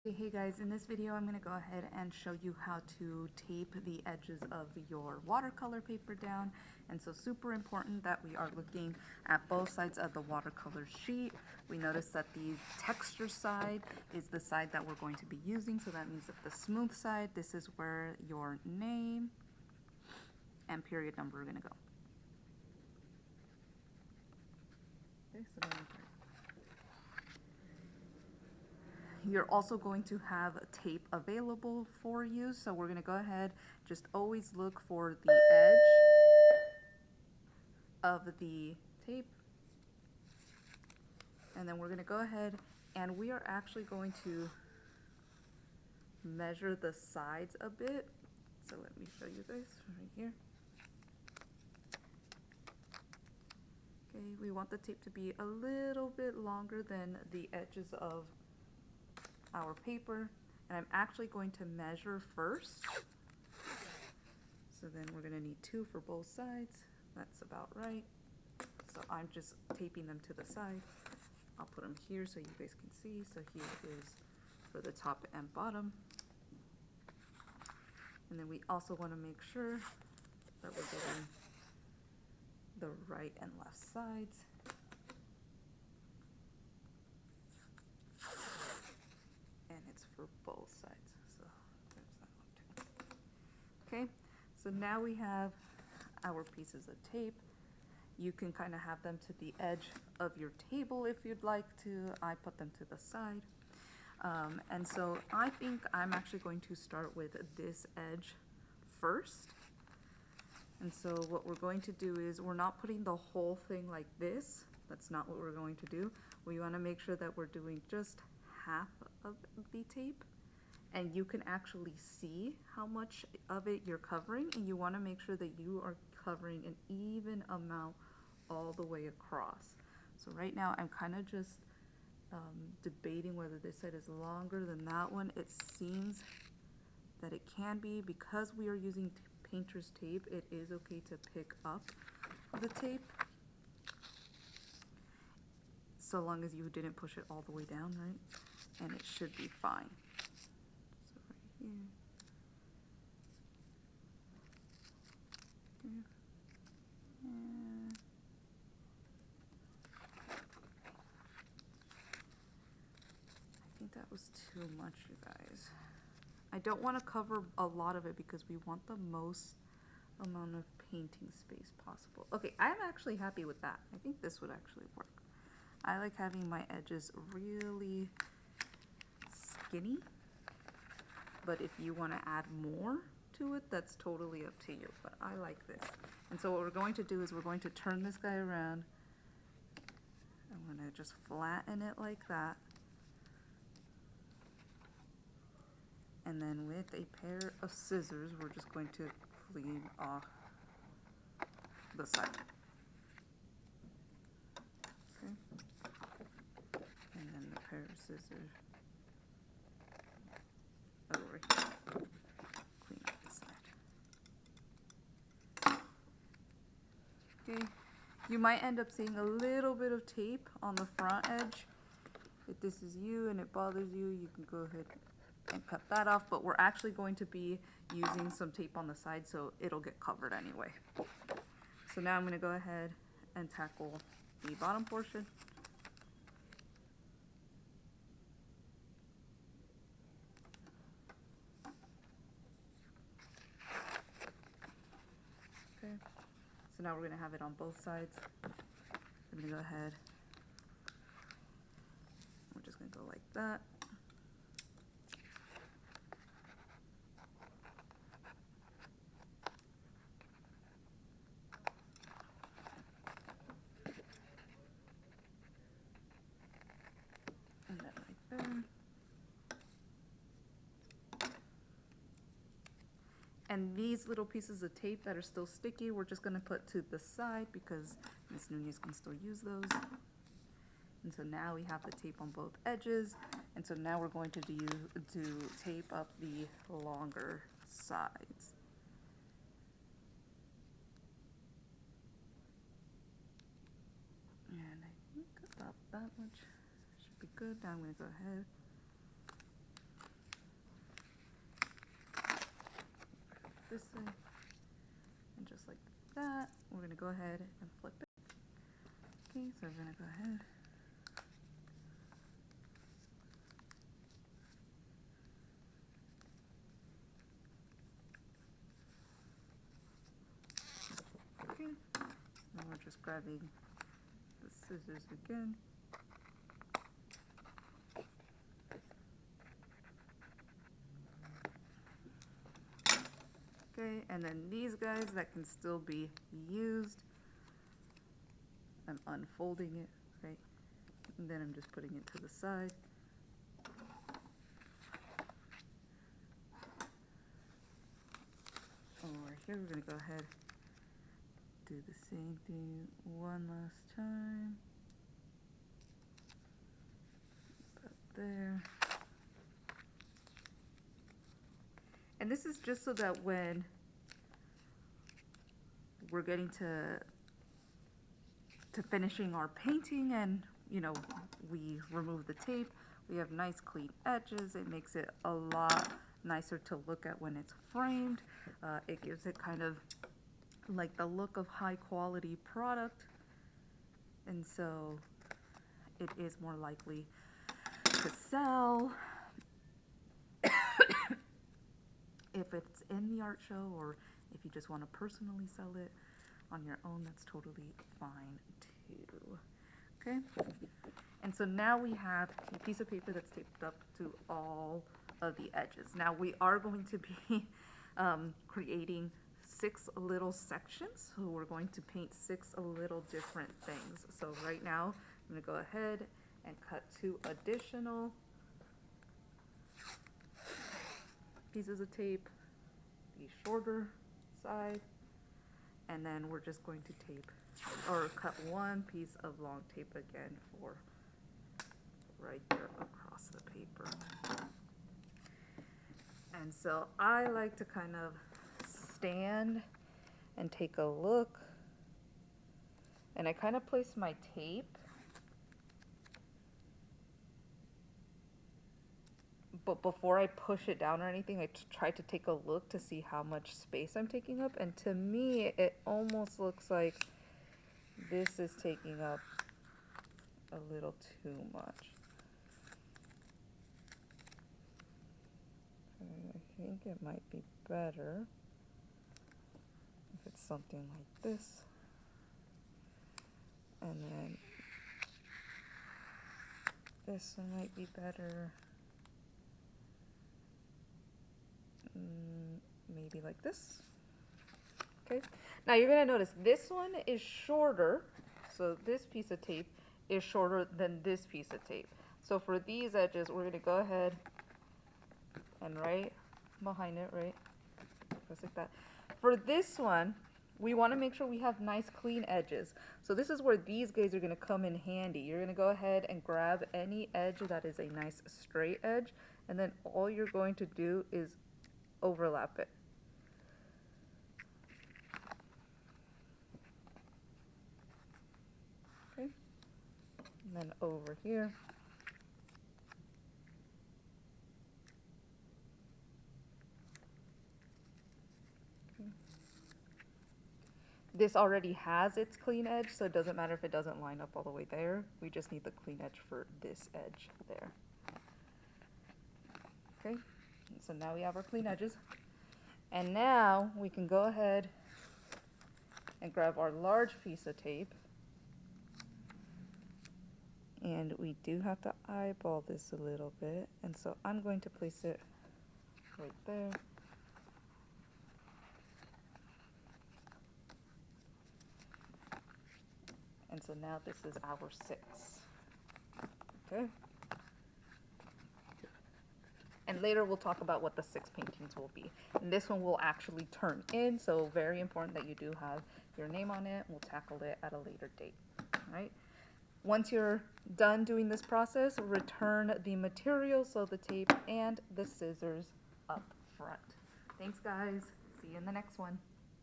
Hey guys, in this video I'm going to go ahead and show you how to tape the edges of your watercolor paper down. And so super important that we are looking at both sides of the watercolor sheet. We notice that the texture side is the side that we're going to be using, so that means that the smooth side, this is where your name and period number are going to go. Okay, so you're also going to have tape available for you, so we're going to go ahead, just always look for the edge of the tape, and then we're going to go ahead and we are actually going to measure the sides a bit. So let me show you this right here. Okay, we want the tape to be a little bit longer than the edges of our paper, and I'm actually going to measure first. So then we're going to need 2 for both sides. That's about right. So I'm just taping them to the side. I'll put them here so you guys can see. So here is for the top and bottom. And then we also want to make sure that we're getting the right and left sides. And it's for both sides. So there's that one too. Okay, so now we have our pieces of tape. You can kind of have them to the edge of your table if you'd like to. I put them to the side. And so I think I'm actually going to start with this edge first. And so what we're going to do is we're not putting the whole thing like this. That's not what we're going to do. We want to make sure that we're doing just half of the tape. And you can actually see how much of it you're covering, and you want to make sure that you are covering an even amount all the way across. So right now I'm kind of just debating whether this side is longer than that one. It seems that it can be, because we are using painter's tape. It is okay to pick up the tape so long as you didn't push it all the way down, right? And it should be fine. So right here. Okay. And I think that was too much, you guys. I don't want to cover a lot of it because we want the most amount of painting space possible. Okay, I'm actually happy with that. I think this would actually work. I like having my edges really skinny, but if you want to add more to it, that's totally up to you, but I like this. And so what we're going to do is we're going to turn this guy around. I'm going to just flatten it like that. And then with a pair of scissors, we're just going to clean off the side. Okay. And then the pair of scissors over here. Clean up the side. Okay. You might end up seeing a little bit of tape on the front edge. If this is you and it bothers you, you can go ahead and cut that off, but we're actually going to be using some tape on the side, so it'll get covered anyway. So now I'm going to go ahead and tackle the bottom portion. Okay, so now we're going to have it on both sides. I'm going to go ahead, we're just going to go like that. And then right there. And these little pieces of tape that are still sticky, we're just going to put to the side because Miss Nunez can still use those. And so now we have the tape on both edges. And so now we're going to tape up the longer sides. And I think about that much should be good. Now I'm going to go ahead this side. And just like that, we're going to go ahead and flip it. Okay, so we're going to go ahead. Okay, now we're just grabbing the scissors again. Okay, and then these guys that can still be used, I'm unfolding it, right? And then I'm just putting it to the side. Over here, we're going to go ahead, do the same thing one last time. About there. And this is just so that when we're getting to finishing our painting and, you know, we remove the tape, we have nice clean edges. It makes it a lot nicer to look at when it's framed. It gives it kind of like the look of high quality product, and so it is more likely to sell if it's in the art show, or if you just want to personally sell it on your own, that's totally fine too. Okay, and so now we have a piece of paper that's taped up to all of the edges. Now we are going to be creating 6 little sections, so we're going to paint 6 little different things. So right now I'm going to go ahead and cut 2 additional pieces of tape, the shorter side, and then we're just going to tape or cut 1 piece of long tape again for right there across the paper. And so I like to kind of stand and take a look, and I kind of place my tape, but before I push it down or anything, I try to take a look to see how much space I'm taking up, and to me it almost looks like this is taking up a little too much. I think it might be better if it's something like this, and then this one might be better, maybe like this. Okay, now you're gonna notice this one is shorter, so this piece of tape is shorter than this piece of tape. So for these edges, we're gonna go ahead and right behind it, right, just like that. For this one, we want to make sure we have nice clean edges. So this is where these guys are going to come in handy. You're going to go ahead and grab any edge that is a nice straight edge, and then all you're going to do is overlap it. Okay, and then over here. This already has its clean edge, so it doesn't matter if it doesn't line up all the way there. We just need the clean edge for this edge there. Okay, so now we have our clean edges. And now we can go ahead and grab our large piece of tape. And we do have to eyeball this a little bit. And so I'm going to place it right there. And so now this is our 6. Okay. And later we'll talk about what the 6 paintings will be. And this one will actually turn in, so very important that you do have your name on it. We'll tackle it at a later date. All right. Once you're done doing this process, return the material, so the tape and the scissors up front. Thanks, guys. See you in the next one.